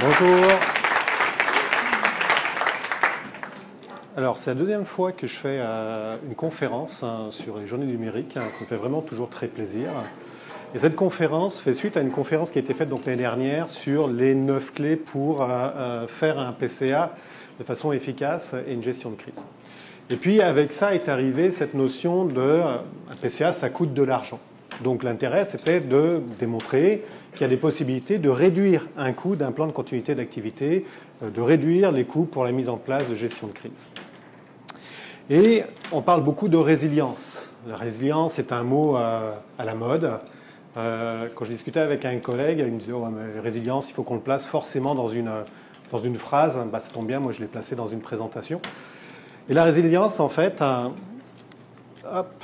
Bonjour. Alors, c'est la deuxième fois que je fais une conférence sur les journées numériques. Ça me fait vraiment toujours très plaisir. Et cette conférence fait suite à une conférence qui a été faite l'année dernière sur les 9 clés pour faire un PCA de façon efficace et une gestion de crise. Et puis, avec ça est arrivée cette notion de un PCA, ça coûte de l'argent. Donc, l'intérêt, c'était de démontrer qu'il y a des possibilités de réduire un coût d'un plan de continuité d'activité, de réduire les coûts pour la mise en place de gestion de crise. Et on parle beaucoup de résilience. La résilience est un mot à la mode. Quand je discutais avec un collègue, il me disait oh, mais résilience, il faut qu'on le place forcément dans une phrase. Ça tombe bien, moi je l'ai placé dans une présentation. Et la résilience, en fait, hop,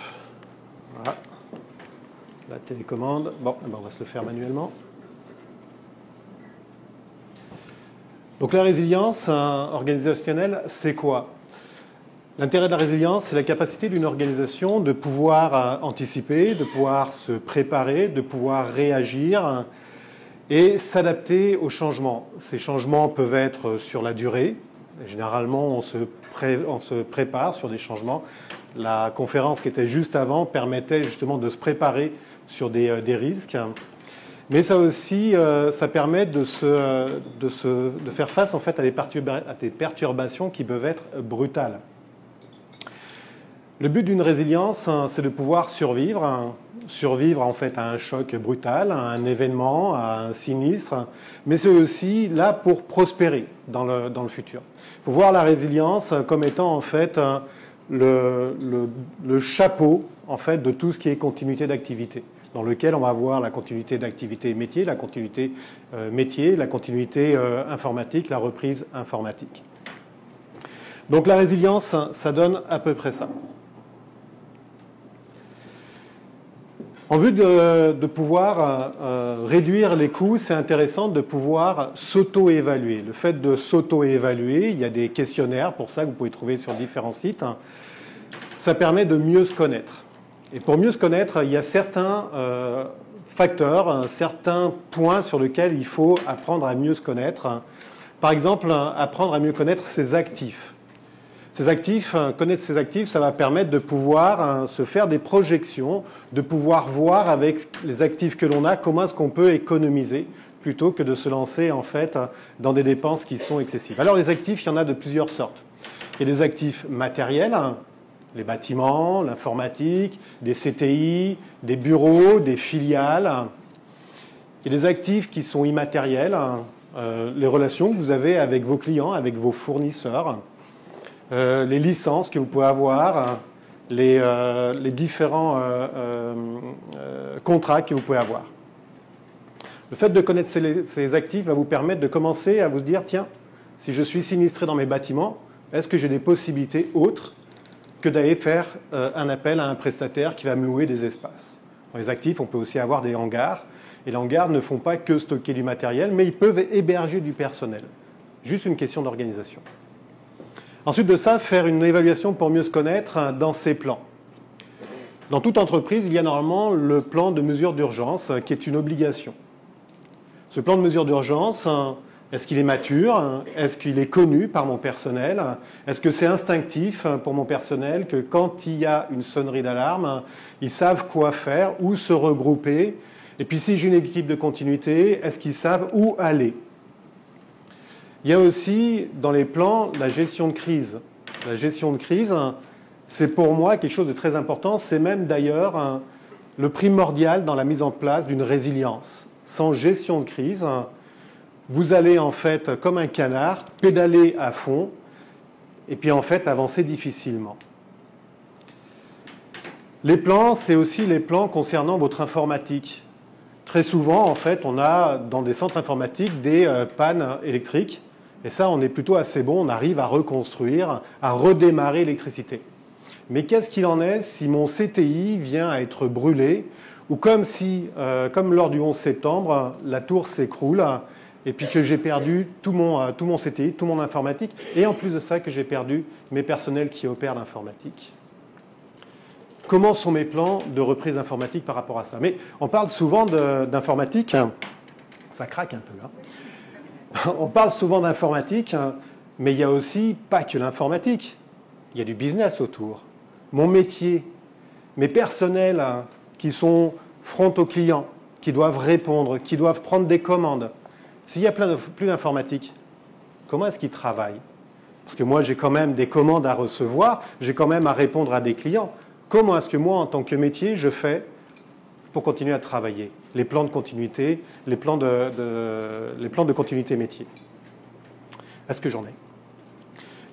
voilà. La télécommande. Bon, on va se le faire manuellement. Donc la résilience organisationnelle, c'est quoi? L'intérêt de la résilience, c'est la capacité d'une organisation de pouvoir anticiper, de pouvoir se préparer, de pouvoir réagir et s'adapter aux changements. Ces changements peuvent être sur la durée. Généralement, on se prépare sur des changements. La conférence qui était juste avant permettait justement de se préparer sur des risques. Mais ça aussi, ça permet de faire face en fait à des perturbations qui peuvent être brutales. Le but d'une résilience, c'est de pouvoir survivre. Survivre en fait à un choc brutal, à un événement, à un sinistre. Mais c'est aussi là pour prospérer dans le futur. Il faut voir la résilience comme étant en fait le chapeau en fait de tout ce qui est continuité d'activité, dans lequel on va voir la continuité d'activité métier, la continuité métier, la continuité informatique, la reprise informatique. Donc la résilience, ça donne à peu près ça. En vue de pouvoir réduire les coûts, c'est intéressant de pouvoir s'auto-évaluer. Le fait de s'auto-évaluer, il y a des questionnaires pour ça que vous pouvez trouver sur différents sites. Ça permet de mieux se connaître. Et pour mieux se connaître, il y a certains facteurs, certains points sur lesquels il faut apprendre à mieux se connaître. Par exemple, apprendre à mieux connaître ses actifs. Connaître ses actifs, ça va permettre de pouvoir se faire des projections, de pouvoir voir avec les actifs que l'on a comment est-ce qu'on peut économiser plutôt que de se lancer en fait dans des dépenses qui sont excessives. Alors les actifs, il y en a de plusieurs sortes. Il y a des actifs matériels, les bâtiments, l'informatique, des CTI, des bureaux, des filiales. Il y a des actifs qui sont immatériels, les relations que vous avez avec vos clients, avec vos fournisseurs. Les licences que vous pouvez avoir, les différents contrats que vous pouvez avoir. Le fait de connaître ces actifs va vous permettre de commencer à vous dire, tiens, si je suis sinistré dans mes bâtiments, est-ce que j'ai des possibilités autres que d'aller faire un appel à un prestataire qui va me louer des espaces? Dans les actifs, on peut aussi avoir des hangars. Et les hangars ne font pas que stocker du matériel, mais ils peuvent héberger du personnel. Juste une question d'organisation. Ensuite de ça, faire une évaluation pour mieux se connaître dans ses plans. Dans toute entreprise, il y a normalement le plan de mesure d'urgence qui est une obligation. Ce plan de mesure d'urgence, est-ce qu'il est mature? Est-ce qu'il est connu par mon personnel? Est-ce que c'est instinctif pour mon personnel que quand il y a une sonnerie d'alarme, ils savent quoi faire, où se regrouper? Et puis si j'ai une équipe de continuité, est-ce qu'ils savent où aller? Il y a aussi dans les plans la gestion de crise. La gestion de crise, c'est pour moi quelque chose de très important. C'est même d'ailleurs le primordial dans la mise en place d'une résilience. Sans gestion de crise, vous allez en fait, comme un canard, pédaler à fond et puis en fait avancer difficilement. Les plans, c'est aussi les plans concernant votre informatique. Très souvent, en fait, on a dans des centres informatiques des pannes électriques. Et ça, on est plutôt assez bon, on arrive à reconstruire, à redémarrer l'électricité. Mais qu'est-ce qu'il en est si mon CTI vient à être brûlé ou comme lors du 11 septembre, la tour s'écroule et puis que j'ai perdu tout mon CTI, tout mon informatique et en plus de ça que j'ai perdu mes personnels qui opèrent l'informatique. Comment sont mes plans de reprise informatique par rapport à ça? Mais on parle souvent d'informatique, ça craque un peu là. On parle souvent d'informatique, hein, mais il n'y a aussi pas que l'informatique. Il y a du business autour. Mon métier, mes personnels hein, qui sont front aux clients, qui doivent répondre, qui doivent prendre des commandes. S'il y a plus d'informatique, comment est-ce qu'ils travaillent? Parce que moi, j'ai quand même des commandes à recevoir, j'ai quand même à répondre à des clients. Comment est-ce que moi, en tant que métier, je fais pour continuer à travailler? Les plans de continuité, les plans de continuité métier. Est-ce que j'en ai?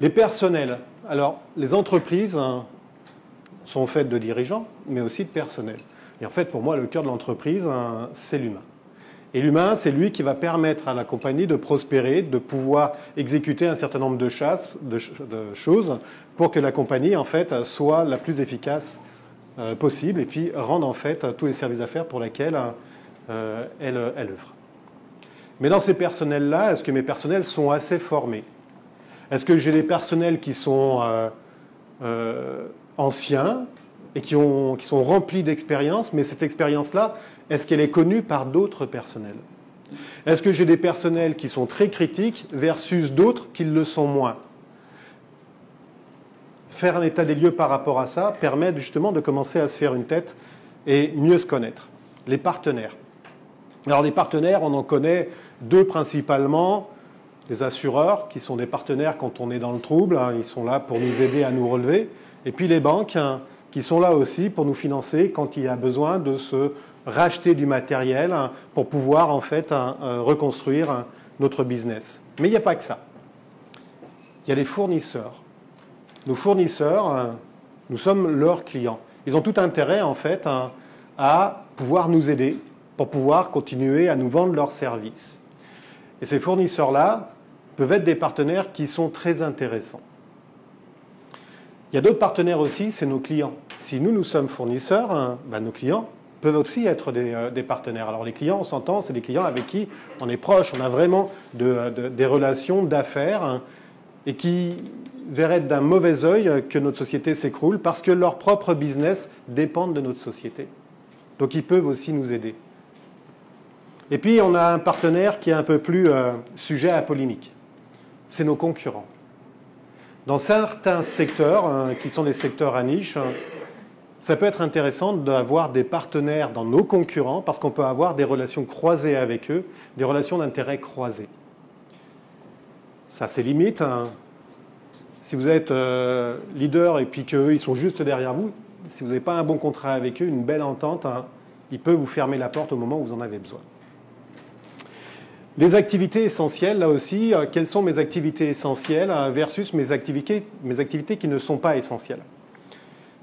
Les personnels. Alors, les entreprises hein, sont faites de dirigeants, mais aussi de personnel. Et en fait, pour moi, le cœur de l'entreprise, hein, c'est l'humain. Et l'humain, c'est lui qui va permettre à la compagnie de prospérer, de pouvoir exécuter un certain nombre de choses pour que la compagnie, en fait, soit la plus efficace possible et puis rende, en fait, tous les services d'affaires pour lesquels elle œuvre. Mais dans ces personnels-là, est-ce que mes personnels sont assez formés? Est-ce que j'ai des personnels qui sont anciens et qui sont remplis d'expérience, mais cette expérience-là, est-ce qu'elle est connue par d'autres personnels? Est-ce que j'ai des personnels qui sont très critiques versus d'autres qui le sont moins? Faire un état des lieux par rapport à ça permet justement de commencer à se faire une tête et mieux se connaître. Les partenaires. Alors les partenaires, on en connaît deux principalement. Les assureurs, qui sont des partenaires quand on est dans le trouble, hein, ils sont là pour nous aider à nous relever. Et puis les banques, hein, qui sont là aussi pour nous financer quand il y a besoin de se racheter du matériel hein, pour pouvoir en fait reconstruire notre business. Mais il n'y a pas que ça. Il y a les fournisseurs. Nos fournisseurs, nous sommes leurs clients. Ils ont tout intérêt en fait à pouvoir nous aider pour pouvoir continuer à nous vendre leurs services. Et ces fournisseurs-là peuvent être des partenaires qui sont très intéressants. Il y a d'autres partenaires aussi, c'est nos clients. Si nous sommes fournisseurs, hein, ben nos clients peuvent aussi être des partenaires. Alors les clients, on s'entend, c'est des clients avec qui on est proche, on a vraiment des relations d'affaires hein, et qui verraient d'un mauvais œil que notre société s'écroule parce que leur propre business dépend de notre société. Donc ils peuvent aussi nous aider. Et puis on a un partenaire qui est un peu plus sujet à polémique. C'est nos concurrents. Dans certains secteurs, qui sont des secteurs à niche, ça peut être intéressant d'avoir des partenaires dans nos concurrents parce qu'on peut avoir des relations croisées avec eux, des relations d'intérêt croisées. Ça, c'est limite. Hein. Si vous êtes leader et puis qu'eux, ils sont juste derrière vous, si vous n'avez pas un bon contrat avec eux, une belle entente, hein, ils peuvent vous fermer la porte au moment où vous en avez besoin. Les activités essentielles, là aussi, quelles sont mes activités essentielles versus mes activités qui ne sont pas essentielles?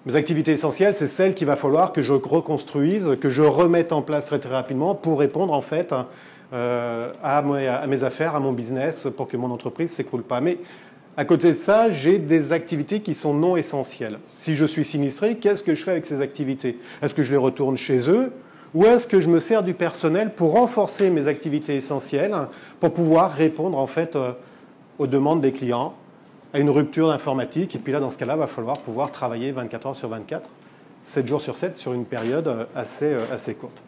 Mes activités essentielles, c'est celles qu'il va falloir que je reconstruise, que je remette en place très, très rapidement pour répondre en fait à mes affaires, à mon business, pour que mon entreprise ne s'écroule pas. Mais à côté de ça, j'ai des activités qui sont non essentielles. Si je suis sinistré, qu'est-ce que je fais avec ces activités? Est-ce que je les retourne chez eux? Ou est-ce que je me sers du personnel pour renforcer mes activités essentielles, pour pouvoir répondre en fait aux demandes des clients, à une rupture d'informatique? Et puis là, dans ce cas-là, il va falloir pouvoir travailler 24 heures sur 24, 7 jours sur 7, sur une période assez courte.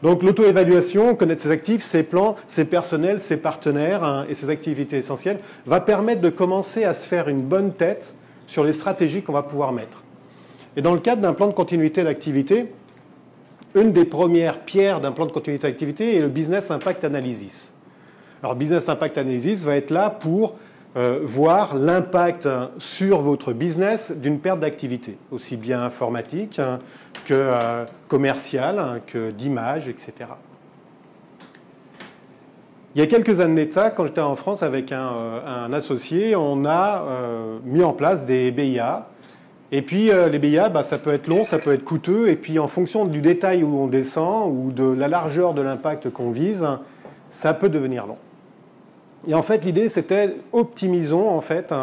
Donc l'auto-évaluation, connaître ses actifs, ses plans, ses personnels, ses partenaires hein, et ses activités essentielles, va permettre de commencer à se faire une bonne tête sur les stratégies qu'on va pouvoir mettre. Et dans le cadre d'un plan de continuité d'activité, une des premières pierres d'un plan de continuité d'activité est le Business Impact Analysis. Alors, Business Impact Analysis va être là pour voir l'impact sur votre business d'une perte d'activité, aussi bien informatique que commerciale, que d'image, etc. Il y a quelques années de ça, quand j'étais en France avec un associé, on a mis en place des BIA. Et puis les BIA, ça peut être long, ça peut être coûteux, et puis en fonction du détail où on descend ou de la largeur de l'impact qu'on vise, ça peut devenir long. Et en fait, l'idée, c'était optimisons en fait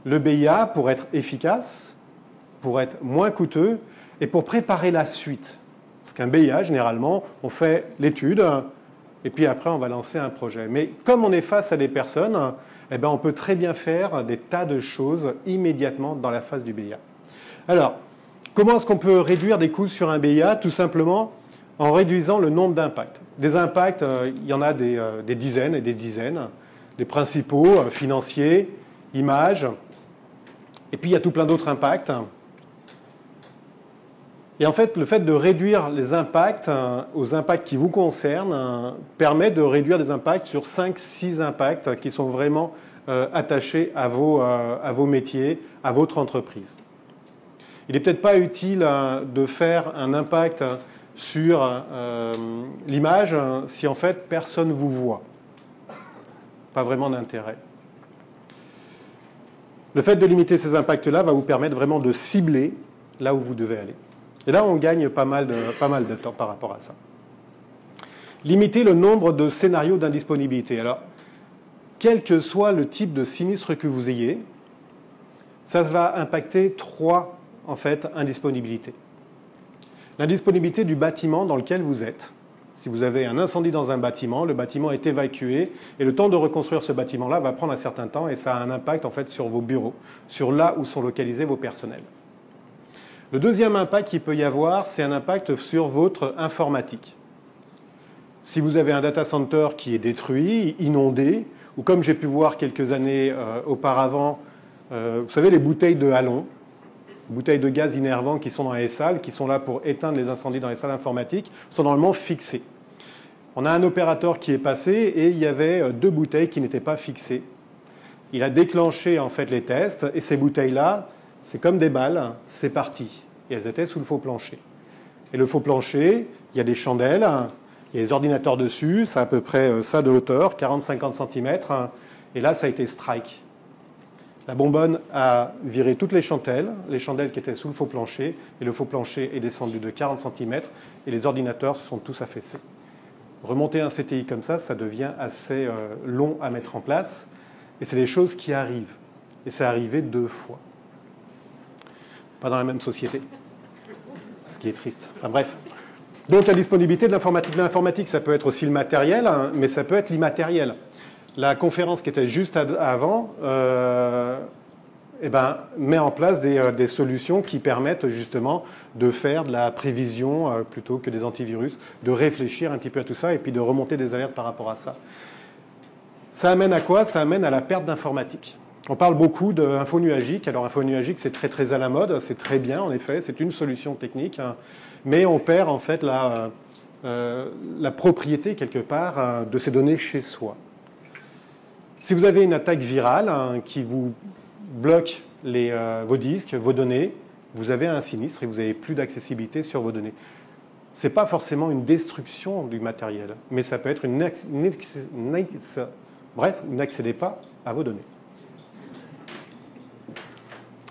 le BIA pour être efficace, pour être moins coûteux et pour préparer la suite. Parce qu'un BIA, généralement, on fait l'étude et puis après, on va lancer un projet. Mais comme on est face à des personnes, eh ben, on peut très bien faire des tas de choses immédiatement dans la phase du BIA. Alors, comment est-ce qu'on peut réduire des coûts sur un BIA? Tout simplement en réduisant le nombre d'impacts. Des impacts, il y en a des dizaines et des dizaines. les principaux, financiers, images. Et puis il y a tout plein d'autres impacts. Et en fait, le fait de réduire les impacts aux impacts qui vous concernent permet de réduire les impacts sur 5-6 impacts qui sont vraiment attachés à vos métiers, à votre entreprise. Il n'est peut-être pas utile de faire un impact sur l'image si en fait personne ne vous voit. Pas vraiment d'intérêt. Le fait de limiter ces impacts-là va vous permettre vraiment de cibler là où vous devez aller. Et là, on gagne pas mal de temps par rapport à ça. Limiter le nombre de scénarios d'indisponibilité. Alors, quel que soit le type de sinistre que vous ayez, ça va impacter 3, en fait, indisponibilités. L'indisponibilité du bâtiment dans lequel vous êtes. Si vous avez un incendie dans un bâtiment, le bâtiment est évacué et le temps de reconstruire ce bâtiment-là va prendre un certain temps et ça a un impact en fait sur vos bureaux, sur là où sont localisés vos personnels. Le deuxième impact qu'il peut y avoir, c'est un impact sur votre informatique. Si vous avez un data center qui est détruit, inondé, ou comme j'ai pu voir quelques années auparavant, vous savez les bouteilles de halon, bouteilles de gaz innervant qui sont dans les salles, qui sont là pour éteindre les incendies dans les salles informatiques, sont normalement fixées. On a un opérateur qui est passé et il y avait 2 bouteilles qui n'étaient pas fixées. Il a déclenché en fait les tests et ces bouteilles-là, c'est comme des balles, c'est parti. Et elles étaient sous le faux plancher. Et le faux plancher, il y a des chandelles, il y a des ordinateurs dessus, c'est à peu près ça de hauteur, 40-50 cm. Et là, ça a été strike. La bonbonne a viré toutes les chandelles qui étaient sous le faux plancher, et le faux plancher est descendu de 40 cm, et les ordinateurs se sont tous affaissés. Remonter un CTI comme ça devient assez long à mettre en place, et c'est des choses qui arrivent. Et c'est arrivé 2 fois. Pas dans la même société. Ce qui est triste. Enfin bref. Donc la disponibilité de l'informatique. L'informatique, ça peut être aussi le matériel, mais ça peut être l'immatériel. La conférence qui était juste avant met en place des solutions qui permettent justement de faire de la prévision plutôt que des antivirus, de réfléchir un petit peu à tout ça et puis de remonter des alertes par rapport à ça. Ça amène à quoi? Ça amène à la perte d'informatique. On parle beaucoup d'info nuagique. Alors info nuagique, c'est très très à la mode, c'est très bien en effet, c'est une solution technique, mais on perd en fait la propriété quelque part de ces données chez soi. Si vous avez une attaque virale qui vous bloque vos disques, vos données, vous avez un sinistre et vous n'avez plus d'accessibilité sur vos données. Ce n'est pas forcément une destruction du matériel, mais ça peut être bref, vous n'accédez pas à vos données.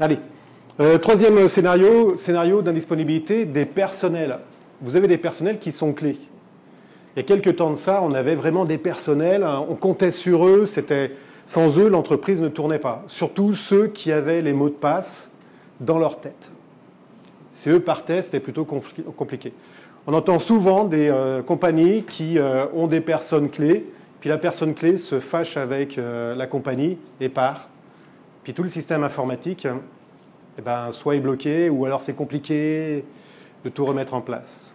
Allez, troisième scénario d'indisponibilité des personnels. Vous avez des personnels qui sont clés. Il y a quelques temps de ça, on avait vraiment des personnels, on comptait sur eux, sans eux, l'entreprise ne tournait pas. Surtout ceux qui avaient les mots de passe dans leur tête. Si eux partaient, c'était plutôt compliqué. On entend souvent des compagnies qui ont des personnes clés, puis la personne clé se fâche avec la compagnie et part. Puis tout le système informatique, soit est bloqué, ou alors c'est compliqué de tout remettre en place.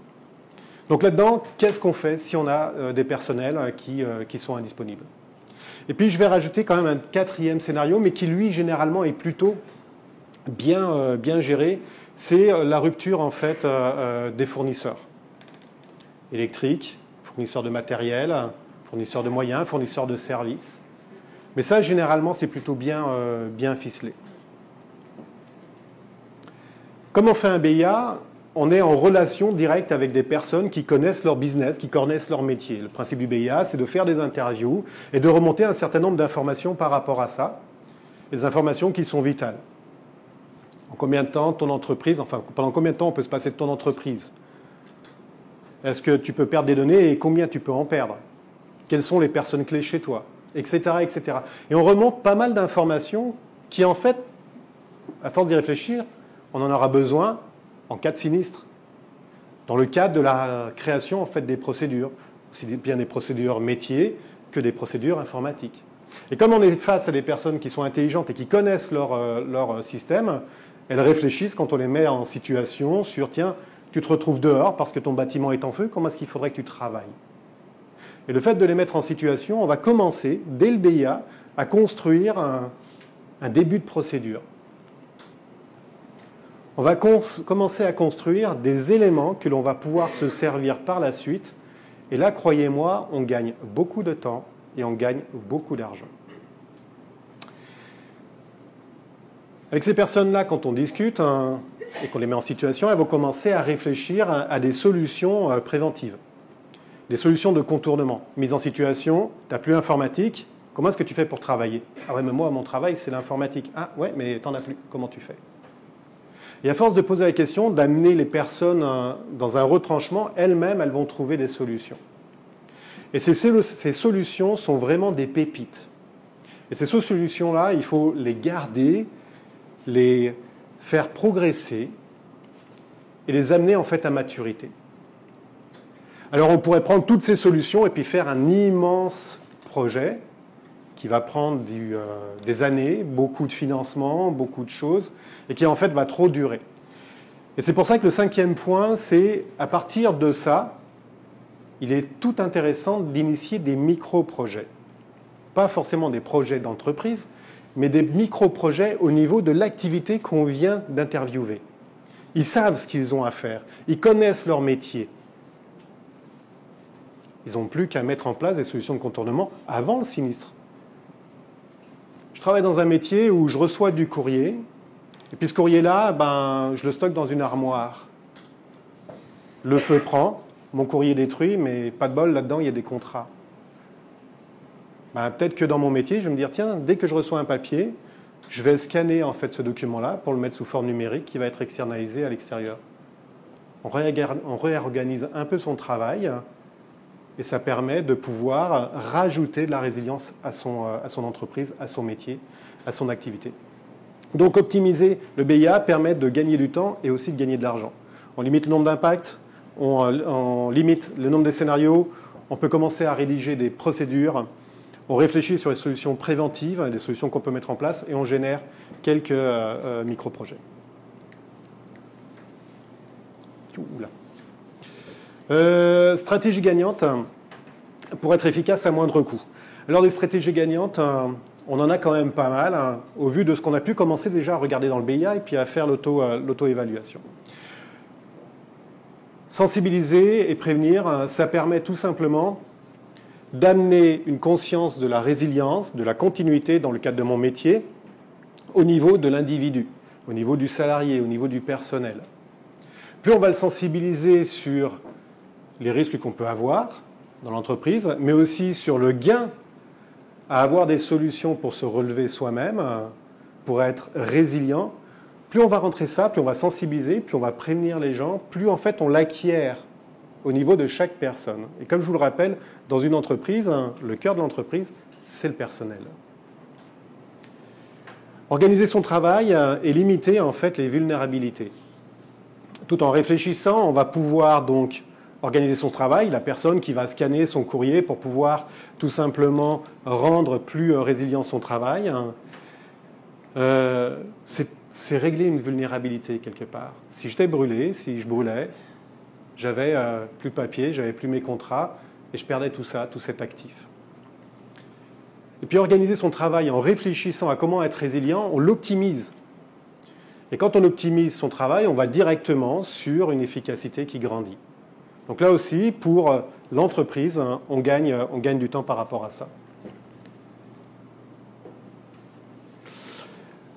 Donc là-dedans, qu'est-ce qu'on fait si on a des personnels qui sont indisponibles? Et puis je vais rajouter quand même un 4e scénario, mais qui lui, généralement, est plutôt bien géré. C'est la rupture, en fait, des fournisseurs électriques, fournisseurs de matériel, fournisseurs de moyens, fournisseurs de services. Mais ça, généralement, c'est plutôt bien ficelé. Comme on fait un BIA, on est en relation directe avec des personnes qui connaissent leur business, qui connaissent leur métier. Le principe du BIA, c'est de faire des interviews et de remonter un certain nombre d'informations par rapport à ça, des informations qui sont vitales. En combien de temps ton entreprise, pendant combien de temps on peut se passer de ton entreprise? Est-ce que tu peux perdre des données et combien tu peux en perdre? Quelles sont les personnes clés chez toi? Etc., etc. Et on remonte pas mal d'informations qui, en fait, à force d'y réfléchir, on en aura besoin en cas de sinistre, dans le cadre de la création en fait, des procédures, aussi bien des procédures métiers que des procédures informatiques. Et comme on est face à des personnes qui sont intelligentes et qui connaissent leur système, elles réfléchissent quand on les met en situation sur « tiens, tu te retrouves dehors parce que ton bâtiment est en feu, comment est-ce qu'il faudrait que tu travailles ?» Et le fait de les mettre en situation, on va commencer, dès le BIA, à construire un début de procédure. On va commencer à construire des éléments que l'on va pouvoir se servir par la suite. Et là, croyez-moi, on gagne beaucoup de temps et on gagne beaucoup d'argent. Avec ces personnes-là, quand on discute et qu'on les met en situation, elles vont commencer à réfléchir à des solutions préventives, des solutions de contournement. Mise en situation, tu n'as plus informatique, comment est-ce que tu fais pour travailler? Ah ouais, mais moi, mon travail, c'est l'informatique. Ah ouais, mais tu n'en as plus, comment tu fais? Et à force de poser la question, d'amener les personnes dans un retranchement, elles-mêmes, elles vont trouver des solutions. Et ces solutions sont vraiment des pépites. Et ces solutions-là, il faut les garder, les faire progresser et les amener en fait à maturité. Alors on pourrait prendre toutes ces solutions et puis faire un immense projet qui va prendre des années, beaucoup de financement, beaucoup de choses, et qui en fait va trop durer. Et c'est pour ça que le 5e point, c'est à partir de ça, il est tout intéressant d'initier des micro-projets. Pas forcément des projets d'entreprise, mais des micro-projets au niveau de l'activité qu'on vient d'interviewer. Ils savent ce qu'ils ont à faire, ils connaissent leur métier. Ils n'ont plus qu'à mettre en place des solutions de contournement avant le sinistre. Je travaille dans un métier où je reçois du courrier, et puis ce courrier-là, je le stocke dans une armoire. Le feu prend, mon courrier détruit, mais pas de bol, là-dedans, il y a des contrats. Peut-être que dans mon métier, je vais me dire, tiens, dès que je reçois un papier, je vais scanner en fait ce document-là pour le mettre sous forme numérique qui va être externalisé à l'extérieur. On réorganise un peu son travail et ça permet de pouvoir rajouter de la résilience à son entreprise, à son métier, à son activité. Donc optimiser le BIA permet de gagner du temps et aussi de gagner de l'argent. On limite le nombre d'impacts, on limite le nombre de scénarios, on peut commencer à rédiger des procédures, on réfléchit sur les solutions préventives, des solutions qu'on peut mettre en place, et on génère quelques micro-projets. Stratégie gagnante pour être efficace à moindre coût. Alors des stratégies gagnantes, on en a quand même pas mal, au vu de ce qu'on a pu commencer déjà à regarder dans le BIA et puis à faire l'auto-évaluation. Sensibiliser et prévenir, ça permet tout simplement d'amener une conscience de la résilience, de la continuité dans le cadre de mon métier, au niveau de l'individu, au niveau du salarié, au niveau du personnel. Plus on va le sensibiliser sur les risques qu'on peut avoir dans l'entreprise, mais aussi sur le gain à avoir des solutions pour se relever soi-même, pour être résilient, plus on va rentrer ça, plus on va sensibiliser, plus on va prévenir les gens, plus en fait on l'acquiert au niveau de chaque personne. Et comme je vous le rappelle, dans une entreprise, le cœur de l'entreprise, c'est le personnel. Organiser son travail et limiter en fait les vulnérabilités. Tout en réfléchissant, on va pouvoir donc organiser son travail, la personne qui va scanner son courrier pour pouvoir tout simplement rendre plus résilient son travail. C'est régler une vulnérabilité quelque part. Si j'étais brûlé, si je brûlais, j'avais plus de papier, j'avais plus mes contrats et je perdais tout ça, tout cet actif. Et puis organiser son travail en réfléchissant à comment être résilient, on l'optimise. Et quand on optimise son travail, on va directement sur une efficacité qui grandit. Donc là aussi, pour l'entreprise, on gagne du temps par rapport à ça.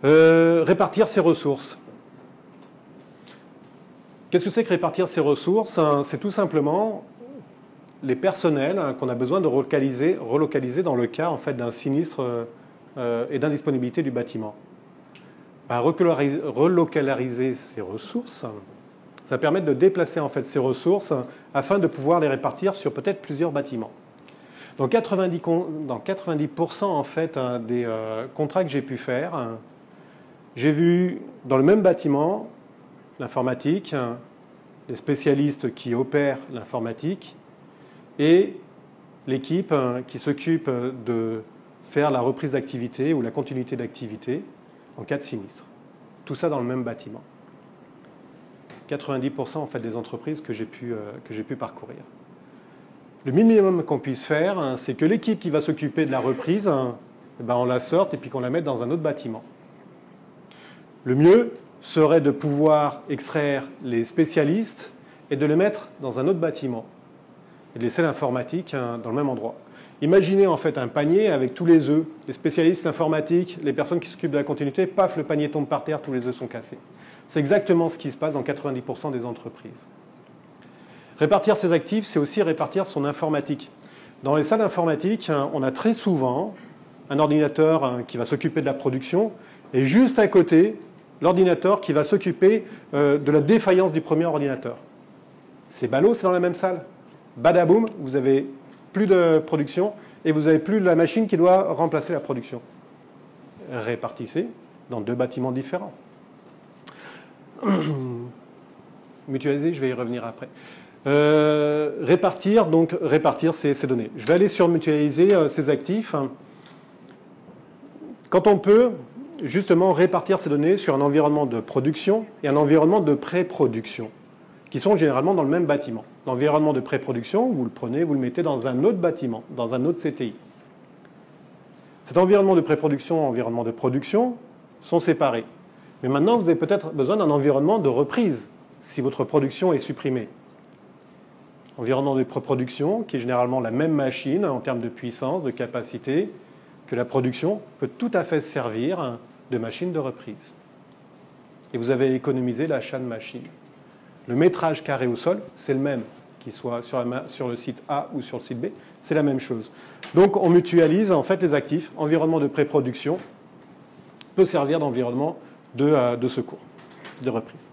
Répartir ses ressources. Qu'est-ce que c'est que répartir ses ressources? C'est tout simplement les personnels qu'on a besoin de relocaliser dans le cas en fait, d'un sinistre et d'indisponibilité du bâtiment. Relocaliser ses ressources, ça permet de déplacer en fait ces ressources afin de pouvoir les répartir sur peut-être plusieurs bâtiments. Dans 90% en fait, des contrats que j'ai pu faire, j'ai vu dans le même bâtiment l'informatique, les spécialistes qui opèrent l'informatique et l'équipe qui s'occupe de faire la reprise d'activité ou la continuité d'activité en cas de sinistre. Tout ça dans le même bâtiment. 90% en fait, des entreprises que j'ai pu parcourir. Le minimum qu'on puisse faire, c'est que l'équipe qui va s'occuper de la reprise, on la sorte et puis qu'on la mette dans un autre bâtiment. Le mieux serait de pouvoir extraire les spécialistes et de les mettre dans un autre bâtiment et de laisser l'informatique dans le même endroit. Imaginez en fait un panier avec tous les œufs, les spécialistes informatiques, les personnes qui s'occupent de la continuité, paf, le panier tombe par terre, tous les œufs sont cassés. C'est exactement ce qui se passe dans 90% des entreprises. Répartir ses actifs, c'est aussi répartir son informatique. Dans les salles informatiques, on a très souvent un ordinateur qui va s'occuper de la production et juste à côté, l'ordinateur qui va s'occuper de la défaillance du premier ordinateur. C'est ballot, c'est dans la même salle. Badaboum, vous avez plus de production et vous n'avez plus la machine qui doit remplacer la production. Répartissez dans 2 bâtiments différents. Mutualiser, je vais y revenir après. Répartir ces données. Je vais aller sur mutualiser ces actifs. Quand on peut justement répartir ces données sur un environnement de production et un environnement de pré-production, qui sont généralement dans le même bâtiment. L'environnement de pré-production, vous le prenez, vous le mettez dans un autre bâtiment, dans un autre CTI. Cet environnement de pré-production et environnement de production sont séparés. Mais maintenant, vous avez peut-être besoin d'un environnement de reprise, si votre production est supprimée. Environnement de pré-production, qui est généralement la même machine en termes de puissance, de capacité, que la production peut tout à fait servir de machine de reprise. Et vous avez économisé l'achat de machines. Le métrage carré au sol, c'est le même, qu'il soit sur le site A ou sur le site B, c'est la même chose. Donc on mutualise en fait les actifs. Environnement de pré-production peut servir d'environnement de secours, de reprise.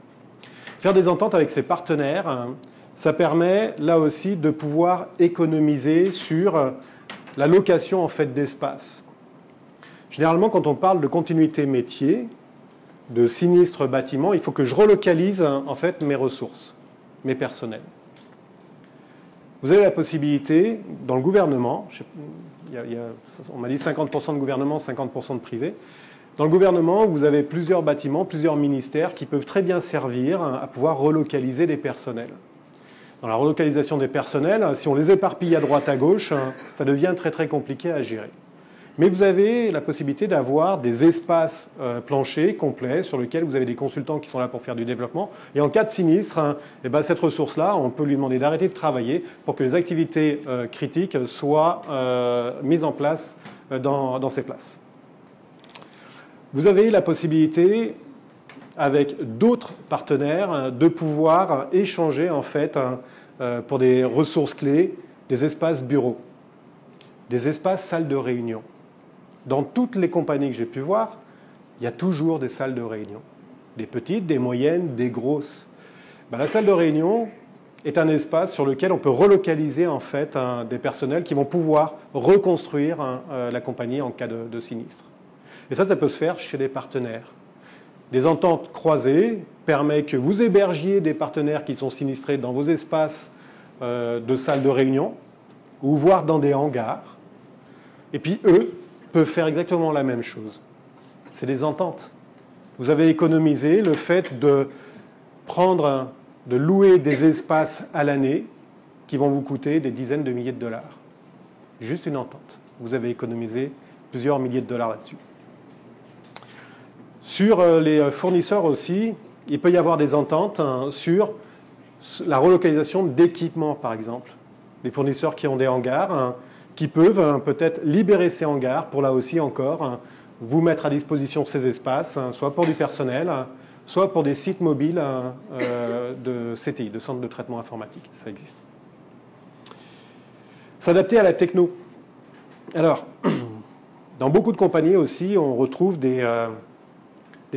Faire des ententes avec ses partenaires, ça permet là aussi de pouvoir économiser sur la location en fait d'espace. Généralement, quand on parle de continuité métier, de sinistre bâtiment, il faut que je relocalise en fait mes ressources, mes personnels. Vous avez la possibilité, dans le gouvernement, on m'a dit 50% de gouvernement, 50% de privé. Dans le gouvernement, vous avez plusieurs bâtiments, plusieurs ministères qui peuvent très bien servir à pouvoir relocaliser des personnels. Dans la relocalisation des personnels, si on les éparpille à droite à gauche, ça devient très très compliqué à gérer. Mais vous avez la possibilité d'avoir des espaces planchers complets sur lesquels vous avez des consultants qui sont là pour faire du développement. Et en cas de sinistre, cette ressource-là, on peut lui demander d'arrêter de travailler pour que les activités critiques soient mises en place dans ces places. Vous avez la possibilité, avec d'autres partenaires, de pouvoir échanger en fait pour des ressources clés, des espaces bureaux, des espaces salles de réunion. Dans toutes les compagnies que j'ai pu voir, il y a toujours des salles de réunion. Des petites, des moyennes, des grosses. La salle de réunion est un espace sur lequel on peut relocaliser en fait des personnels qui vont pouvoir reconstruire la compagnie en cas de sinistre. Et ça peut se faire chez des partenaires. Les ententes croisées permettent que vous hébergiez des partenaires qui sont sinistrés dans vos espaces de salles de réunion ou voire dans des hangars. Et puis eux peuvent faire exactement la même chose. C'est des ententes. Vous avez économisé le fait de louer des espaces à l'année qui vont vous coûter des dizaines de milliers de dollars. Juste une entente. Vous avez économisé plusieurs milliers de dollars là-dessus. Sur les fournisseurs aussi, il peut y avoir des ententes sur la relocalisation d'équipements, par exemple. Des fournisseurs qui ont des hangars, qui peuvent peut-être libérer ces hangars pour là aussi encore vous mettre à disposition ces espaces, soit pour du personnel, soit pour des sites mobiles de CTI, de centres de traitement informatique. Ça existe. S'adapter à la techno. Alors, dans beaucoup de compagnies aussi, on retrouve des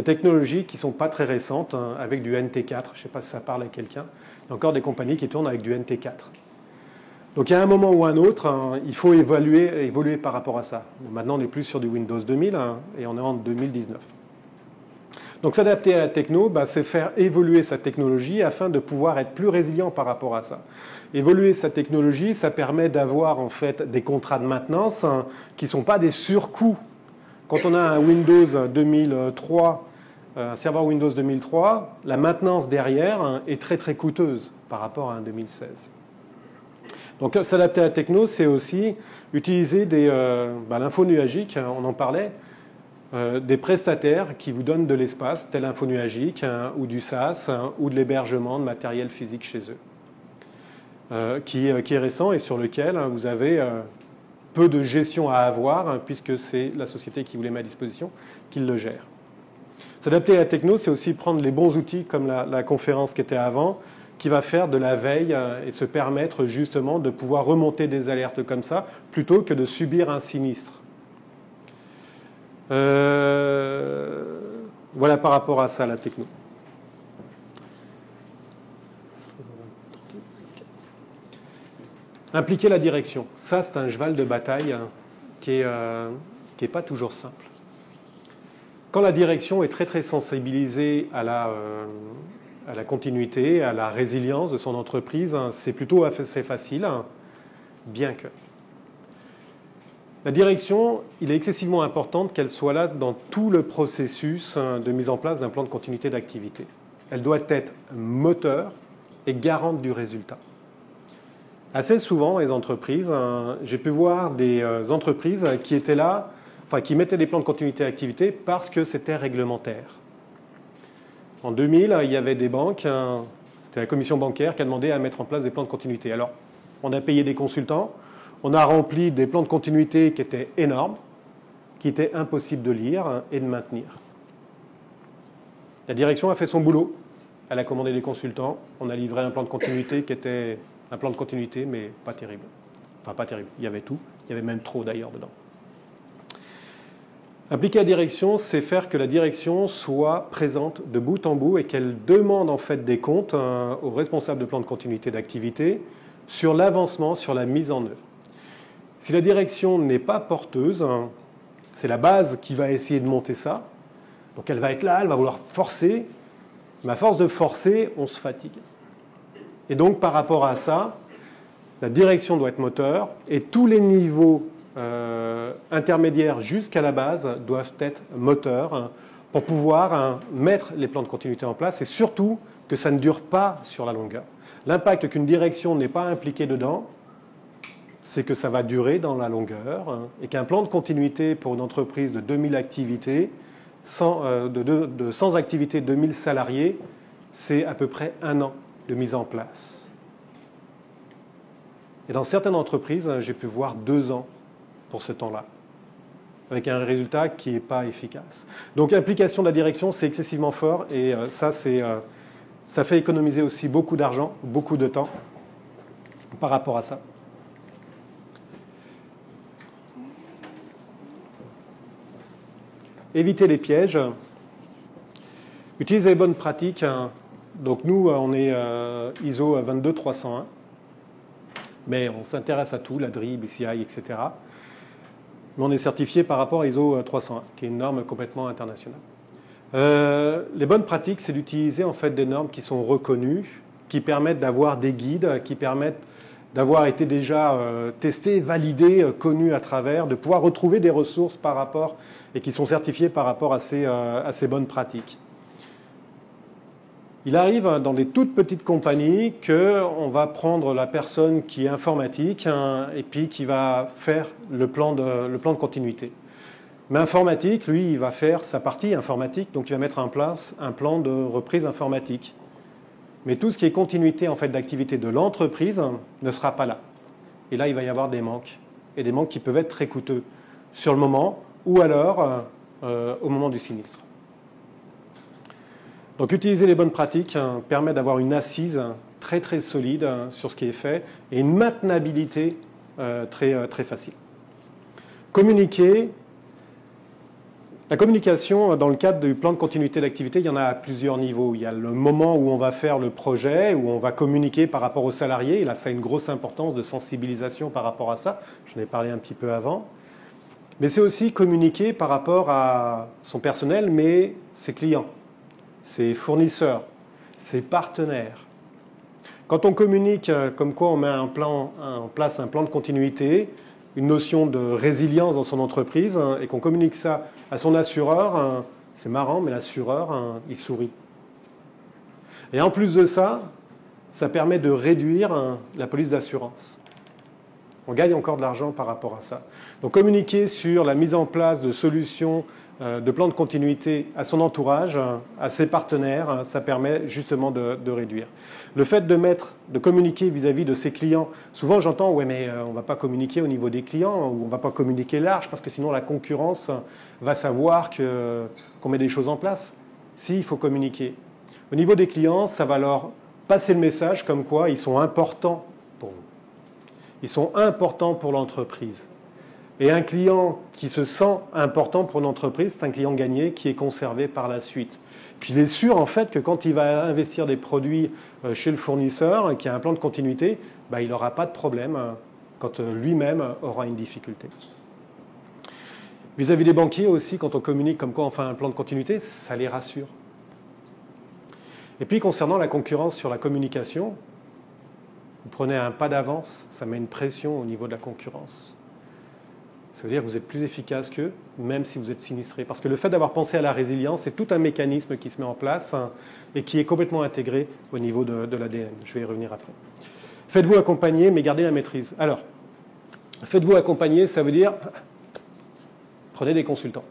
technologies qui ne sont pas très récentes, avec du NT4. Je ne sais pas si ça parle à quelqu'un. Il y a encore des compagnies qui tournent avec du NT4. Donc il y a un moment ou un autre, il faut évoluer par rapport à ça. Maintenant, on n'est plus sur du Windows 2000 et on est en 2019. Donc s'adapter à la techno, c'est faire évoluer sa technologie afin de pouvoir être plus résilient par rapport à ça. Évoluer sa technologie, ça permet d'avoir en fait des contrats de maintenance qui ne sont pas des surcoûts. Quand on a un Windows 2003, un serveur Windows 2003, la maintenance derrière est très très coûteuse par rapport à un 2016. Donc s'adapter à la techno, c'est aussi utiliser l'info nuagique, on en parlait, des prestataires qui vous donnent de l'espace, tel info nuagique, ou du SaaS, ou de l'hébergement de matériel physique chez eux, qui est récent et sur lequel vous avez peu de gestion à avoir, puisque c'est la société qui vous les met à disposition qui le gère. S'adapter à la techno, c'est aussi prendre les bons outils, comme la conférence qui était avant, qui va faire de la veille et se permettre justement de pouvoir remonter des alertes comme ça, plutôt que de subir un sinistre. Voilà par rapport à ça, la techno. Impliquer la direction. Ça, c'est un cheval de bataille qui est pas toujours simple. Quand la direction est très très sensibilisée à la continuité, à la résilience de son entreprise, c'est plutôt assez facile, bien que. La direction, il est excessivement important qu'elle soit là dans tout le processus de mise en place d'un plan de continuité d'activité. Elle doit être moteur et garante du résultat. Assez souvent, les entreprises, j'ai pu voir des entreprises qui étaient là, qui mettaient des plans de continuité d'activité parce que c'était réglementaire. En 2000, il y avait des banques, c'était la commission bancaire qui a demandé à mettre en place des plans de continuité. Alors, on a payé des consultants, on a rempli des plans de continuité qui étaient énormes, qui étaient impossibles de lire et de maintenir. La direction a fait son boulot. Elle a commandé des consultants. On a livré un plan de continuité qui était un plan de continuité, mais pas terrible. Enfin, pas terrible. Il y avait tout. Il y avait même trop, d'ailleurs, dedans. Impliquer la direction, c'est faire que la direction soit présente de bout en bout et qu'elle demande en fait des comptes aux responsables de plan de continuité d'activité sur l'avancement, sur la mise en œuvre. Si la direction n'est pas porteuse, c'est la base qui va essayer de monter ça. Donc elle va être là, elle va vouloir forcer. Mais à force de forcer, on se fatigue. Et donc par rapport à ça, la direction doit être moteur et tous les niveaux intermédiaires jusqu'à la base doivent être moteurs pour pouvoir mettre les plans de continuité en place et surtout que ça ne dure pas sur la longueur. L'impact qu'une direction n'est pas impliquée dedans, c'est que ça va durer dans la longueur et qu'un plan de continuité pour une entreprise de 2000 activités, 100 activités, 2000 salariés, c'est à peu près 1 an de mise en place. Et dans certaines entreprises, j'ai pu voir 2 ans pour ce temps-là, avec un résultat qui n'est pas efficace. Donc l'implication de la direction, c'est excessivement fort et ça fait économiser aussi beaucoup d'argent, beaucoup de temps par rapport à ça. Éviter les pièges. Utiliser les bonnes pratiques. Donc nous, on est ISO 22301, mais on s'intéresse à tout, la DRI, BCI, etc. Mais on est certifié par rapport à ISO 301, qui est une norme complètement internationale. Les bonnes pratiques, c'est d'utiliser en fait des normes qui sont reconnues, qui permettent d'avoir des guides, qui permettent d'avoir été déjà testées, validées, connues à travers, de pouvoir retrouver des ressources par rapport et qui sont certifiées par rapport à ces bonnes pratiques. Il arrive dans des toutes petites compagnies qu'on va prendre la personne qui est informatique et puis qui va faire le plan de continuité. Mais informatique, lui, il va faire sa partie informatique, donc il va mettre en place un plan de reprise informatique. Mais tout ce qui est continuité en fait, d'activité de l'entreprise ne sera pas là. Et là, il va y avoir des manques. Et des manques qui peuvent être très coûteux sur le moment ou alors au moment du sinistre. Donc utiliser les bonnes pratiques permet d'avoir une assise très très solide sur ce qui est fait et une maintenabilité très, très facile. Communiquer. La communication, dans le cadre du plan de continuité d'activité, il y en a à plusieurs niveaux. Il y a le moment où on va faire le projet, où on va communiquer par rapport aux salariés. Et là, ça a une grosse importance de sensibilisation par rapport à ça. J'en ai parlé un petit peu avant. Mais c'est aussi communiquer par rapport à son personnel, mais ses clients, ses fournisseurs, ses partenaires. Quand on communique comme quoi on met en place un plan de continuité, une notion de résilience dans son entreprise et qu'on communique ça à son assureur, c'est marrant, mais l'assureur, il sourit. Et en plus de ça, ça permet de réduire la police d'assurance. On gagne encore de l'argent par rapport à ça. Donc communiquer sur la mise en place de solutions, de plans de continuité à son entourage, à ses partenaires, ça permet justement de réduire. Le fait de communiquer vis-à-vis de ses clients, souvent j'entends « ouais mais on ne va pas communiquer au niveau des clients ou on ne va pas communiquer large parce que sinon la concurrence va savoir qu'on met des choses en place ». Si, il faut communiquer. Au niveau des clients, ça va leur passer le message comme quoi ils sont importants pour vous. Ils sont importants pour l'entreprise. Et un client qui se sent important pour une entreprise, c'est un client gagné qui est conservé par la suite. Puis il est sûr en fait que quand il va investir des produits chez le fournisseur, qui a un plan de continuité, il n'aura pas de problème quand lui-même aura une difficulté. Vis-à-vis des banquiers aussi, quand on communique comme quoi on fait un plan de continuité, ça les rassure. Et puis concernant la concurrence sur la communication, vous prenez un pas d'avance, ça met une pression au niveau de la concurrence. Ça veut dire que vous êtes plus efficace qu'eux, même si vous êtes sinistré. Parce que le fait d'avoir pensé à la résilience, c'est tout un mécanisme qui se met en place et qui est complètement intégré au niveau de l'ADN. Je vais y revenir après. Faites-vous accompagner, mais gardez la maîtrise. Alors, faites-vous accompagner, ça veut dire prenez des consultants.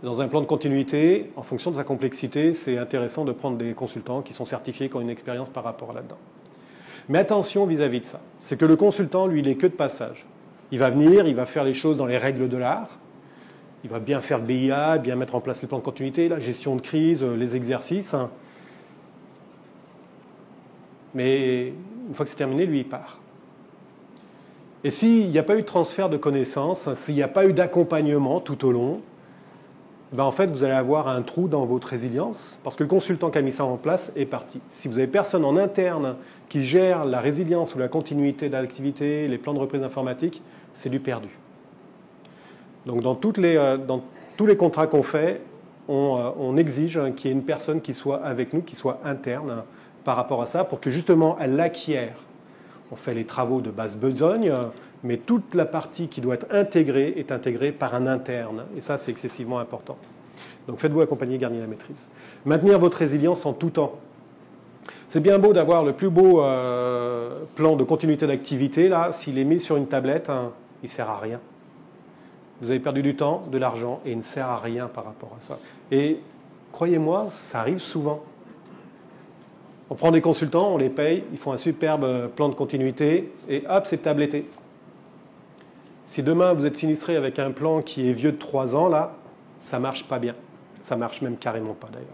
Dans un plan de continuité, en fonction de sa complexité, c'est intéressant de prendre des consultants qui sont certifiés, qui ont une expérience par rapport à là-dedans. Mais attention vis-à-vis de ça. C'est que le consultant, lui, il n'est que de passage. Il va venir, il va faire les choses dans les règles de l'art. Il va bien faire le BIA, bien mettre en place les plans de continuité, la gestion de crise, les exercices. Mais une fois que c'est terminé, lui, il part. Et s'il n'y a pas eu de transfert de connaissances, s'il n'y a pas eu d'accompagnement tout au long, en fait, vous allez avoir un trou dans votre résilience parce que le consultant qui a mis ça en place est parti. Si vous n'avez personne en interne qui gère la résilience ou la continuité d'activité, les plans de reprise informatique, c'est du perdu. Donc dans tous les contrats qu'on fait, on exige qu'il y ait une personne qui soit avec nous, qui soit interne par rapport à ça pour que justement elle l'acquiert. On fait les travaux de basse besogne, mais toute la partie qui doit être intégrée est intégrée par un interne. Et ça, c'est excessivement important. Donc faites-vous accompagner, gardez la maîtrise. Maintenir votre résilience en tout temps. C'est bien beau d'avoir le plus beau plan de continuité d'activité. Là, s'il est mis sur une tablette, il ne sert à rien. Vous avez perdu du temps, de l'argent, et il ne sert à rien par rapport à ça. Et croyez-moi, ça arrive souvent. On prend des consultants, on les paye, ils font un superbe plan de continuité, et hop, c'est tabletté. Si demain vous êtes sinistré avec un plan qui est vieux de 3 ans, là, ça ne marche pas bien. Ça ne marche même carrément pas d'ailleurs.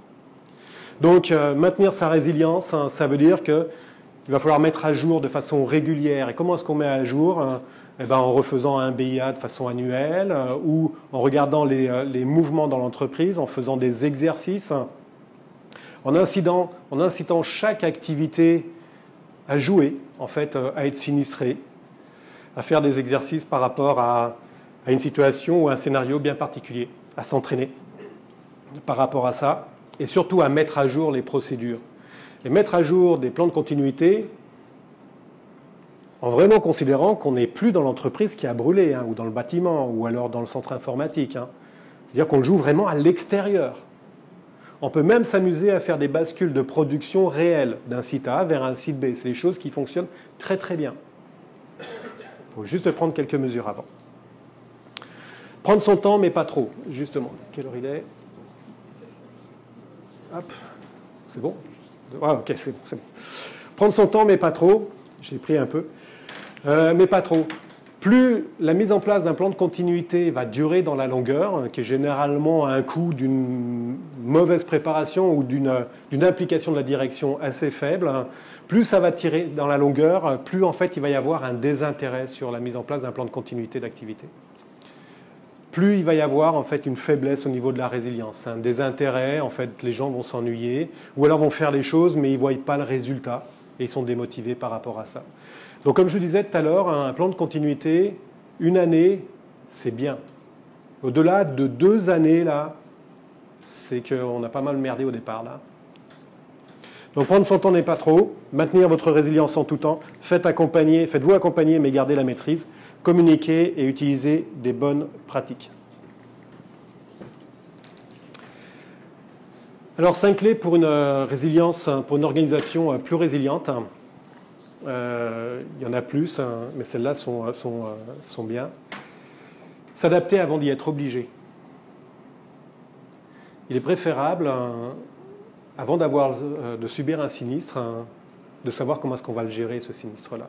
Donc maintenir sa résilience, ça veut dire qu'il va falloir mettre à jour de façon régulière. Et comment est-ce qu'on met à jour ? En refaisant un BIA de façon annuelle ou en regardant les mouvements dans l'entreprise, en faisant des exercices, en incitant chaque activité à jouer, en fait, à être sinistré, à faire des exercices par rapport à une situation ou un scénario bien particulier, à s'entraîner par rapport à ça, et surtout à mettre à jour les procédures. Et mettre à jour des plans de continuité en vraiment considérant qu'on n'est plus dans l'entreprise qui a brûlé, ou dans le bâtiment, ou alors dans le centre informatique. C'est-à-dire qu'on le joue vraiment à l'extérieur. On peut même s'amuser à faire des bascules de production réelles d'un site A vers un site B. C'est des choses qui fonctionnent très très bien. Il faut juste prendre quelques mesures avant. Prendre son temps, mais pas trop, justement. Quelle heure il est ? Hop, c'est bon ? Ok, c'est bon. Prendre son temps, mais pas trop. J'ai pris un peu. Mais pas trop. Plus la mise en place d'un plan de continuité va durer dans la longueur, qui est généralement un coût d'une mauvaise préparation ou d'une implication de la direction assez faible, plus ça va tirer dans la longueur, plus en fait il va y avoir un désintérêt sur la mise en place d'un plan de continuité d'activité. Plus il va y avoir en fait une faiblesse au niveau de la résilience, un désintérêt, en fait les gens vont s'ennuyer, ou alors vont faire les choses mais ils ne voient pas le résultat et ils sont démotivés par rapport à ça. Donc comme je vous disais tout à l'heure, un plan de continuité, une année, c'est bien. Au-delà de 2 années, là, c'est qu'on a pas mal merdé au départ, là. Donc prendre son temps n'est pas trop, maintenir votre résilience en tout temps, faites-vous accompagner, mais gardez la maîtrise, communiquez et utilisez des bonnes pratiques. Alors 5 clés pour une résilience, pour une organisation plus résiliente. Il y en a plus, hein, mais celles-là sont bien. S'adapter avant d'y être obligé. Il est préférable, avant de subir un sinistre, de savoir comment est-ce qu'on va le gérer, ce sinistre-là.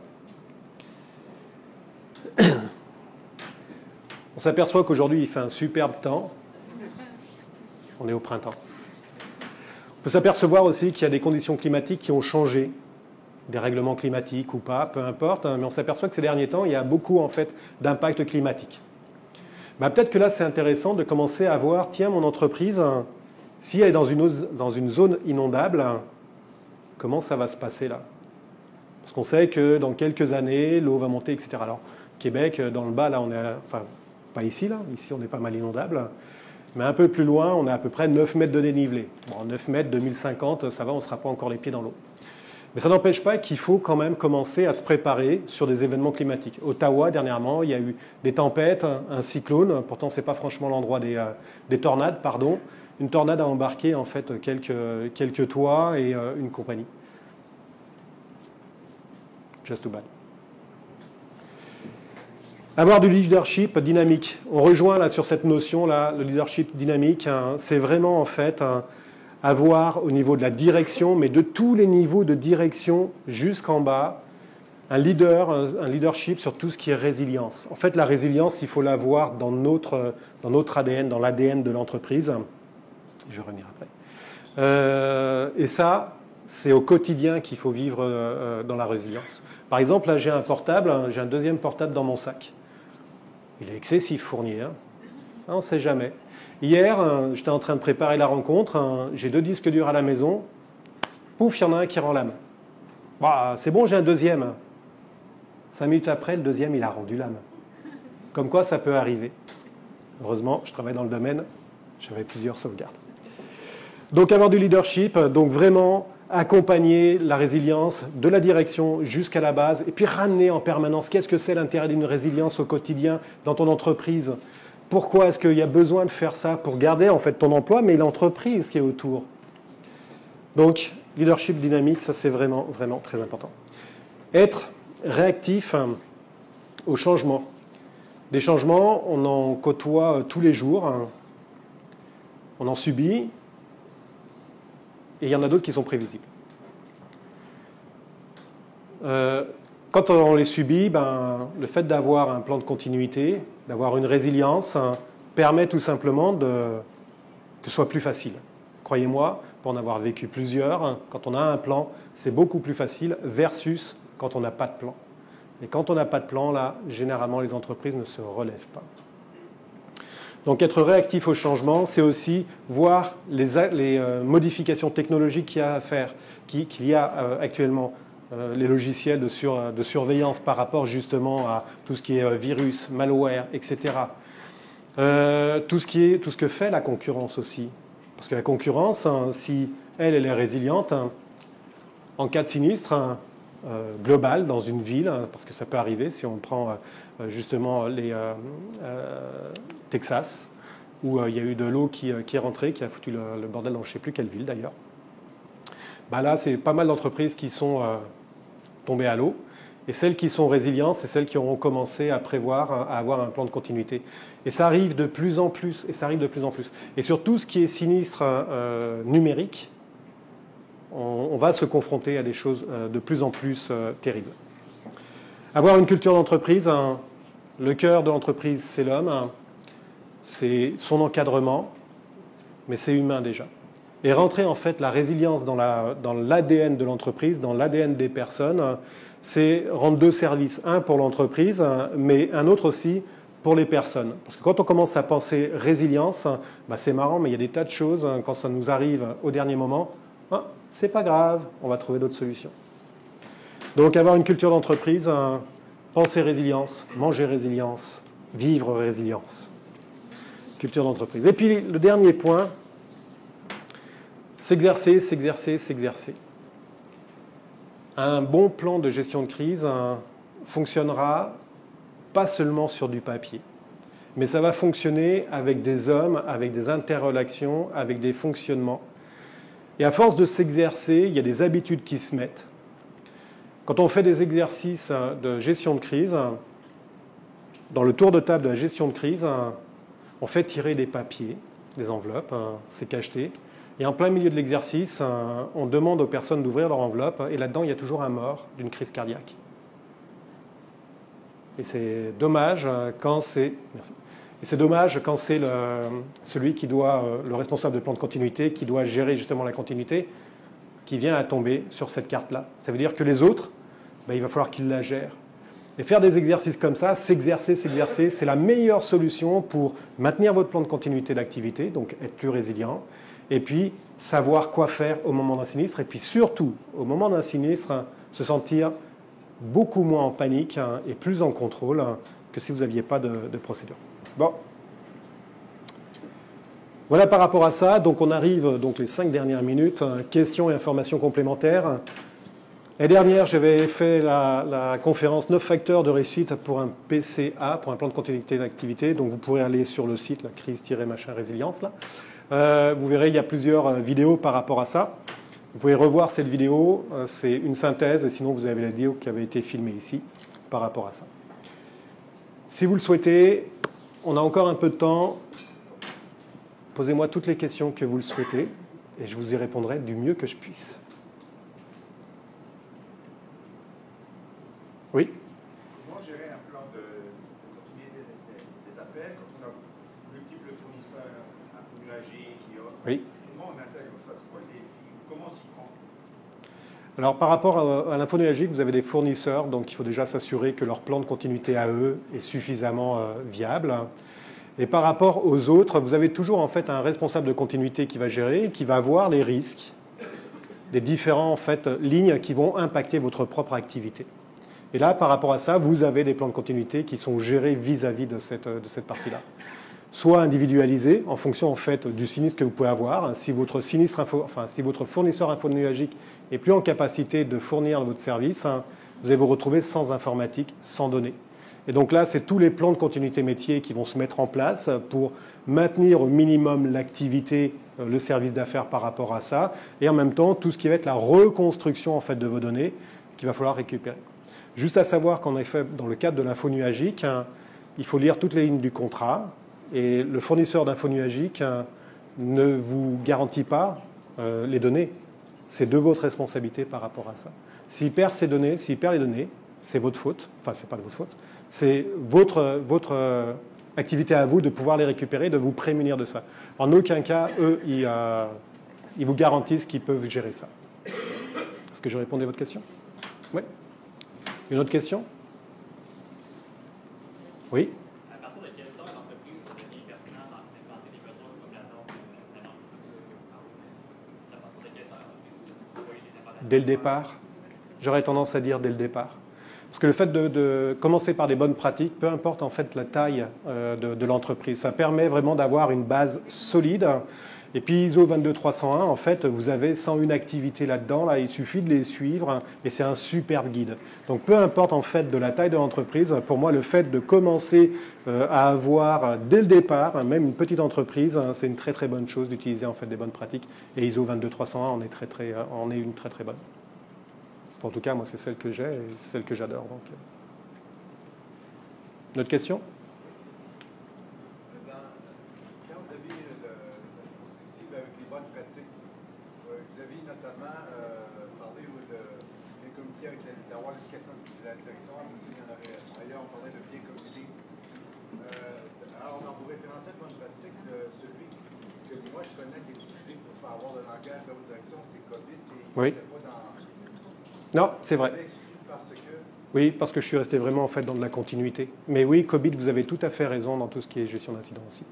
On s'aperçoit qu'aujourd'hui, il fait un superbe temps. On est au printemps. On peut s'apercevoir aussi qu'il y a des conditions climatiques qui ont changé, des règlements climatiques ou pas, peu importe, hein, mais on s'aperçoit que ces derniers temps, il y a beaucoup en fait d'impact climatique. Bah, peut-être que là, c'est intéressant de commencer à voir, tiens, mon entreprise, si elle est dans une zone inondable, comment ça va se passer là? Parce qu'on sait que dans quelques années, l'eau va monter, etc. Alors, Québec, dans le bas, là, on est, enfin, pas ici, là, ici, on est pas mal inondable. Mais un peu plus loin, on a à peu près 9 mètres de dénivelé. Bon, 9 mètres, 2050, ça va, on ne sera pas encore les pieds dans l'eau. Mais ça n'empêche pas qu'il faut quand même commencer à se préparer sur des événements climatiques. Ottawa, dernièrement, il y a eu des tempêtes, un cyclone. Pourtant, ce n'est pas franchement l'endroit des tornades, pardon. Une tornade a embarqué, en fait, quelques toits et une compagnie. Just too bad. Avoir du leadership dynamique. On rejoint là sur cette notion-là, le leadership dynamique. Hein, c'est vraiment en fait avoir au niveau de la direction, mais de tous les niveaux de direction jusqu'en bas, un leadership sur tout ce qui est résilience. En fait, la résilience, il faut l'avoir dans notre ADN, dans l'ADN de l'entreprise. Je vais revenir après. Et ça, c'est au quotidien qu'il faut vivre dans la résilience. Par exemple, là, j'ai un portable, j'ai un deuxième portable dans mon sac. Il est excessif, Fournier. Hein. On ne sait jamais. Hier, j'étais en train de préparer la rencontre. J'ai 2 disques durs à la maison. Pouf, il y en a un qui rend l'âme. Bah, c'est bon, j'ai un deuxième. 5 minutes après, le deuxième, il a rendu l'âme. Comme quoi, ça peut arriver. Heureusement, je travaille dans le domaine. J'avais plusieurs sauvegardes. Donc, avoir du leadership, donc vraiment accompagner la résilience de la direction jusqu'à la base et puis ramener en permanence qu'est-ce que c'est l'intérêt d'une résilience au quotidien dans ton entreprise. Pourquoi est-ce qu'il y a besoin de faire ça pour garder en fait ton emploi, mais l'entreprise qui est autour. Donc, leadership dynamique, ça c'est vraiment, vraiment très important. Être réactif aux changements. Des changements, on en côtoie tous les jours. On en subit. Et il y en a d'autres qui sont prévisibles. Quand on les subit, le fait d'avoir un plan de continuité, d'avoir une résilience, permet tout simplement que ce soit plus facile. Croyez-moi, pour en avoir vécu plusieurs, quand on a un plan, c'est beaucoup plus facile versus quand on n'a pas de plan. Et quand on n'a pas de plan, là, généralement, les entreprises ne se relèvent pas. Donc être réactif au changement, c'est aussi voir les modifications technologiques qu'il y a à faire, qu'il y a actuellement, les logiciels de surveillance par rapport justement à tout ce qui est virus, malware, etc. Tout ce que fait la concurrence aussi. Parce que la concurrence, si elle est résiliente, en cas de sinistre global dans une ville, parce que ça peut arriver si on prend justement les Texas, où il y a eu de l'eau qui est rentrée, qui a foutu le bordel dans je ne sais plus quelle ville d'ailleurs. Là, c'est pas mal d'entreprises qui sont tombées à l'eau. Et celles qui sont résilientes, c'est celles qui auront commencé à prévoir, à avoir un plan de continuité. Et ça arrive de plus en plus, et ça arrive de plus en plus. Et sur tout ce qui est sinistre numérique, on va se confronter à des choses de plus en plus terribles. Avoir une culture d'entreprise, le cœur de l'entreprise, c'est l'homme, c'est son encadrement, mais c'est humain déjà. Et rentrer en fait la résilience dans l'ADN de l'entreprise, dans l'ADN des personnes, c'est rendre 2 services. Un pour l'entreprise, mais un autre aussi pour les personnes. Parce que quand on commence à penser résilience, c'est marrant, mais il y a des tas de choses, quand ça nous arrive au dernier moment, c'est pas grave, on va trouver d'autres solutions. Donc avoir une culture d'entreprise, penser résilience, manger résilience, vivre résilience. Culture d'entreprise. Et puis le dernier point, s'exercer, s'exercer, s'exercer. Un bon plan de gestion de crise fonctionnera pas seulement sur du papier, mais ça va fonctionner avec des hommes, avec des interrelations, avec des fonctionnements. Et à force de s'exercer, il y a des habitudes qui se mettent. Quand on fait des exercices de gestion de crise, dans le tour de table de la gestion de crise, on fait tirer des papiers, des enveloppes, c'est cacheté. Et en plein milieu de l'exercice, on demande aux personnes d'ouvrir leur enveloppe, et là-dedans, il y a toujours un mort d'une crise cardiaque. Et c'est dommage quand c'est... Merci. Et c'est dommage quand c'est celui qui doit, le responsable de plan de continuité, qui doit gérer justement la continuité, qui vient à tomber sur cette carte-là. Ça veut dire que les autres, il va falloir qu'ils la gèrent. Et faire des exercices comme ça, s'exercer, c'est la meilleure solution pour maintenir votre plan de continuité d'activité, donc être plus résilient, et puis savoir quoi faire au moment d'un sinistre, et puis surtout, au moment d'un sinistre, se sentir beaucoup moins en panique et plus en contrôle que si vous n'aviez pas de procédure. Bon. Voilà par rapport à ça. Donc on arrive donc les 5 dernières minutes. Questions et informations complémentaires. L'année dernière, j'avais fait la conférence 9 facteurs de réussite pour un PCA, pour un plan de continuité d'activité. Donc vous pourrez aller sur le site, la crise-résilience. Vous verrez, il y a plusieurs vidéos par rapport à ça. Vous pouvez revoir cette vidéo. C'est une synthèse. Sinon, vous avez la vidéo qui avait été filmée ici par rapport à ça. Si vous le souhaitez, on a encore un peu de temps. Posez-moi toutes les questions que vous le souhaitez et je vous y répondrai du mieux que je puisse. Oui? Comment gérer un plan de continuité des affaires quand on a multiples fournisseurs informatiques et autres? Oui. Comment on intègre ça? C'est quoi les défis? Comment on s'y prend? Alors, par rapport à l'infonuagique, vous avez des fournisseurs, donc il faut déjà s'assurer que leur plan de continuité à eux est suffisamment viable. Et par rapport aux autres, vous avez toujours en fait un responsable de continuité qui va gérer, qui va voir les risques des différentes lignes qui vont impacter votre propre activité. Et là, par rapport à ça, vous avez des plans de continuité qui sont gérés vis-à-vis de cette partie-là. Soit individualisés en fonction en fait du sinistre que vous pouvez avoir. Si votre fournisseur infonuagique est plus en capacité de fournir votre service, vous allez vous retrouver sans informatique, sans données. Et donc là, c'est tous les plans de continuité métier qui vont se mettre en place pour maintenir au minimum l'activité, le service d'affaires par rapport à ça, et en même temps, tout ce qui va être la reconstruction en fait, de vos données qu'il va falloir récupérer. Juste à savoir qu'en effet, dans le cadre de l'infonuagique, il faut lire toutes les lignes du contrat, et le fournisseur d'infonuagique ne vous garantit pas les données. C'est de votre responsabilité par rapport à ça. S'il perd ses données, s'il perd les données, c'est votre faute. Enfin, c'est pas de votre faute. C'est votre activité à vous de pouvoir les récupérer, de vous prémunir de ça. En aucun cas, eux, ils vous garantissent qu'ils peuvent gérer ça. Est-ce que je répondais à votre question? Oui. Une autre question? Oui. À partir de quel temps l'entreprise devient pertinente d'implanter des besoins de population à partir de quel temps? Dès le départ. J'aurais tendance à dire dès le départ. Parce que le fait de commencer par des bonnes pratiques, peu importe en fait la taille de l'entreprise, ça permet vraiment d'avoir une base solide. Et puis ISO 22301, en fait, vous avez 101 activités là-dedans, là, il suffit de les suivre et c'est un superbe guide. Donc peu importe en fait de la taille de l'entreprise, pour moi le fait de commencer à avoir dès le départ, même une petite entreprise, c'est une très très bonne chose d'utiliser en fait des bonnes pratiques. Et ISO 22301 en est une très très bonne. En tout cas, moi, c'est celle que j'ai et celle que j'adore. Donc. Une autre question? Quand vous avez la diapositive avec les bonnes pratiques, vous avez notamment parlé de bien communiquer avec d'avoir l'éducation de la direction. Aussi, il y en avait ailleurs, on parlait de bien communiquer. Alors, dans vos référentiels de bonnes pratiques, celui que moi je connais qui est utilisé pour faire avoir le langage de vos actions, c'est COVID. Et oui. Non, c'est vrai. Oui, parce que je suis resté vraiment en fait dans de la continuité. Mais oui, COVID, vous avez tout à fait raison dans tout ce qui est gestion d'incidents aussi.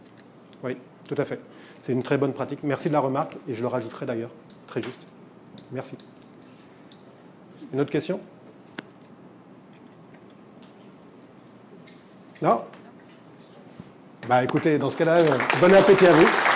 Oui, tout à fait. C'est une très bonne pratique. Merci de la remarque et je le rajouterai d'ailleurs. Très juste. Merci. Une autre question? Non? Bah écoutez, dans ce cas-là, bon appétit à vous.